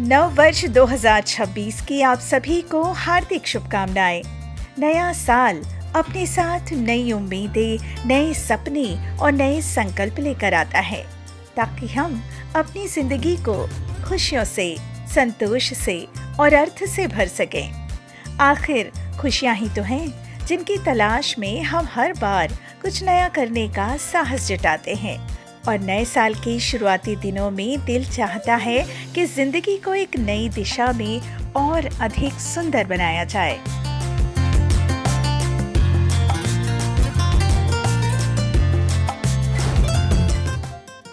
नव वर्ष 2026 की आप सभी को हार्दिक शुभकामनाएं। नया साल अपने साथ नई उम्मीदें, नए सपने और नए संकल्प लेकर आता है ताकि हम अपनी जिंदगी को खुशियों से, संतोष से और अर्थ से भर सकें। आखिर खुशियां ही तो हैं जिनकी तलाश में हम हर बार कुछ नया करने का साहस जुटाते हैं। और नए साल के शुरुआती दिनों में दिल चाहता है कि जिंदगी को एक नई दिशा में और अधिक सुंदर बनाया जाए।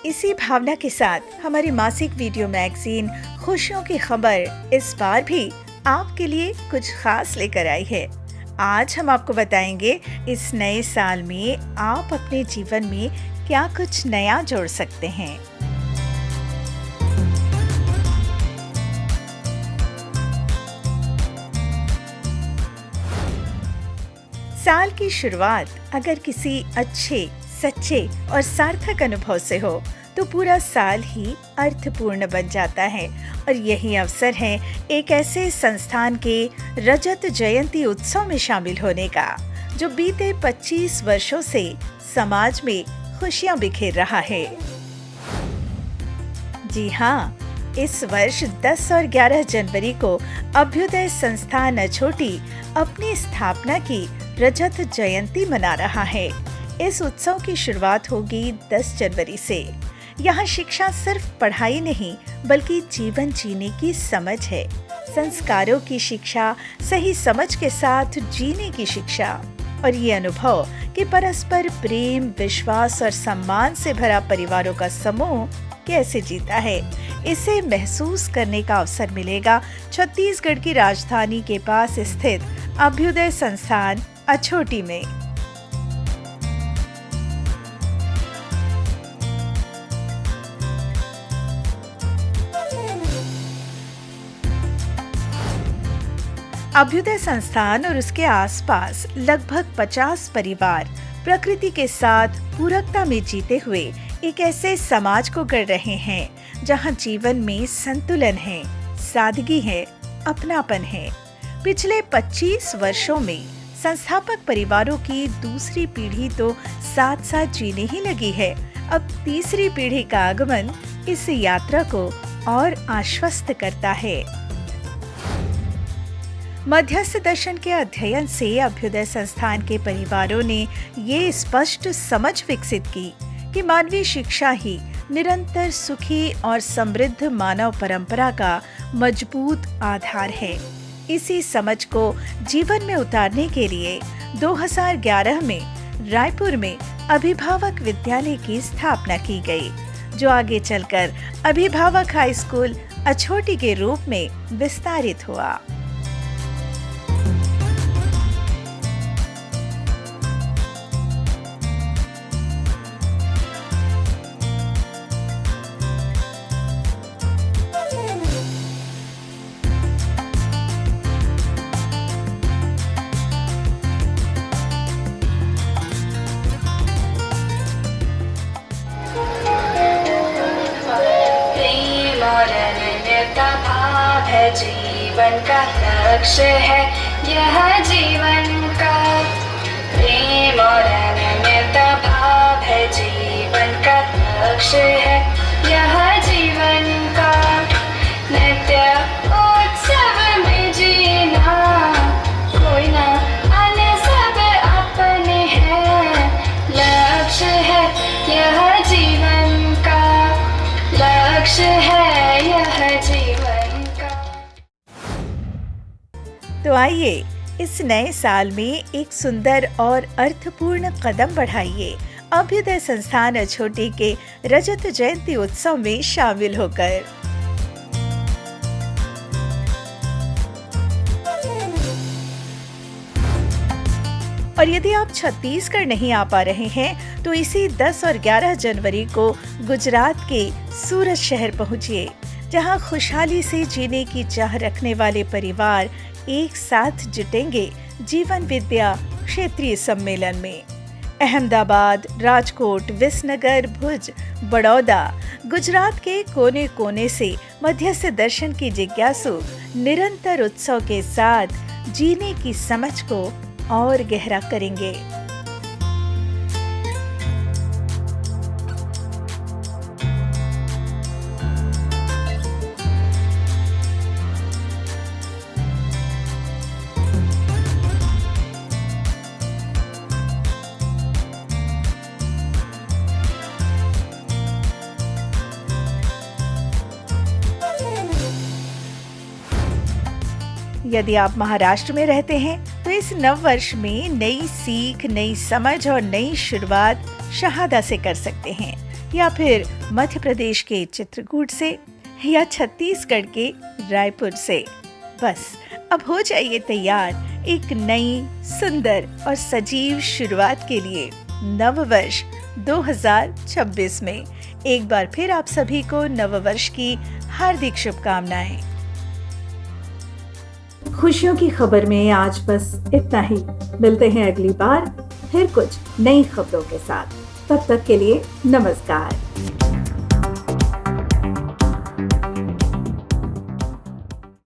इसी भावना के साथ हमारी मासिक वीडियो मैगजीन खुशियों की खबर इस बार भी आपके लिए कुछ खास लेकर आई है। आज हम आपको बताएंगे इस नए साल में आप अपने जीवन में क्या कुछ नया जोड़ सकते हैं। साल की शुरुआत अगर किसी अच्छे, सच्चे और सार्थक अनुभव से हो तो पूरा साल ही अर्थपूर्ण बन जाता है। और यही अवसर है एक ऐसे संस्थान के रजत जयंती उत्सव में शामिल होने का जो बीते 25 वर्षों से समाज में खुशियां बिखेर रहा है। जी हाँ, इस वर्ष 10 और 11 जनवरी को अभ्युदय संस्थान अछोटी अपनी स्थापना की रजत जयंती मना रहा है। इस उत्सव की शुरुआत होगी 10 जनवरी से। यहाँ शिक्षा सिर्फ पढ़ाई नहीं बल्कि जीवन जीने की समझ है। संस्कारों की शिक्षा, सही समझ के साथ जीने की शिक्षा और ये अनुभव कि परस्पर प्रेम, विश्वास और सम्मान से भरा परिवारों का समूह कैसे जीता है, इसे महसूस करने का अवसर मिलेगा छत्तीसगढ़ की राजधानी के पास स्थित अभ्युदय संस्थान अछोटी में। अभ्युदय संस्थान और उसके आसपास लगभग 50 परिवार प्रकृति के साथ पूरकता में जीते हुए एक ऐसे समाज को गढ़ रहे हैं जहां जीवन में संतुलन है, सादगी है, अपनापन है। पिछले 25 वर्षों में संस्थापक परिवारों की दूसरी पीढ़ी तो साथ साथ जीने ही लगी है। अब तीसरी पीढ़ी का आगमन इस यात्रा को और आश्वस्त करता है। मध्यस्थ दर्शन के अध्ययन से अभ्युदय संस्थान के परिवारों ने ये स्पष्ट समझ विकसित की कि मानवीय शिक्षा ही निरंतर सुखी और समृद्ध मानव परंपरा का मजबूत आधार है। इसी समझ को जीवन में उतारने के लिए 2011 में रायपुर में अभिभावक विद्यालय की स्थापना की गई, जो आगे चलकर अभिभावक हाई स्कूल अछोटी के रूप में विस्तारित हुआ। जीवन का लक्ष्य है यह जीवन का प्रेम और अनन्यता भाव है। जीवन का लक्ष्य है यह जीवन का नित्य उत्सव में जीना। कोई ना अन्य सब अपने हैं, लक्ष्य है यह जीवन का, लक्ष्य है यह जीवन। तो आइए इस नए साल में एक सुंदर और अर्थपूर्ण कदम बढ़ाइए अभ्युदय संस्थान अछोटी के रजत जयंती उत्सव में शामिल होकर। और यदि आप छत्तीसगढ़ नहीं आ पा रहे हैं तो इसी 10 और 11 जनवरी को गुजरात के सूरत शहर पहुंचिए, जहां खुशहाली से जीने की चाह रखने वाले परिवार एक साथ जुटेंगे जीवन विद्या क्षेत्रीय सम्मेलन में। अहमदाबाद, राजकोट, विसनगर, भुज, बड़ौदा, गुजरात के कोने कोने से मध्यस्थ दर्शन की जिज्ञासु निरंतर उत्सव के साथ जीने की समझ को और गहरा करेंगे। यदि आप महाराष्ट्र में रहते हैं तो इस नव वर्ष में नई सीख, नई समझ और नई शुरुआत शहादा से कर सकते हैं, या फिर मध्य प्रदेश के चित्रकूट से, या छत्तीसगढ़ के रायपुर से। बस अब हो जाइए तैयार एक नई, सुंदर और सजीव शुरुआत के लिए नव वर्ष 2026 में। एक बार फिर आप सभी को नव वर्ष की हार्दिक शुभकामनाएं। खुशियों की खबर में आज बस इतना ही। मिलते हैं अगली बार फिर कुछ नई खबरों के साथ। तब तक के लिए नमस्कार।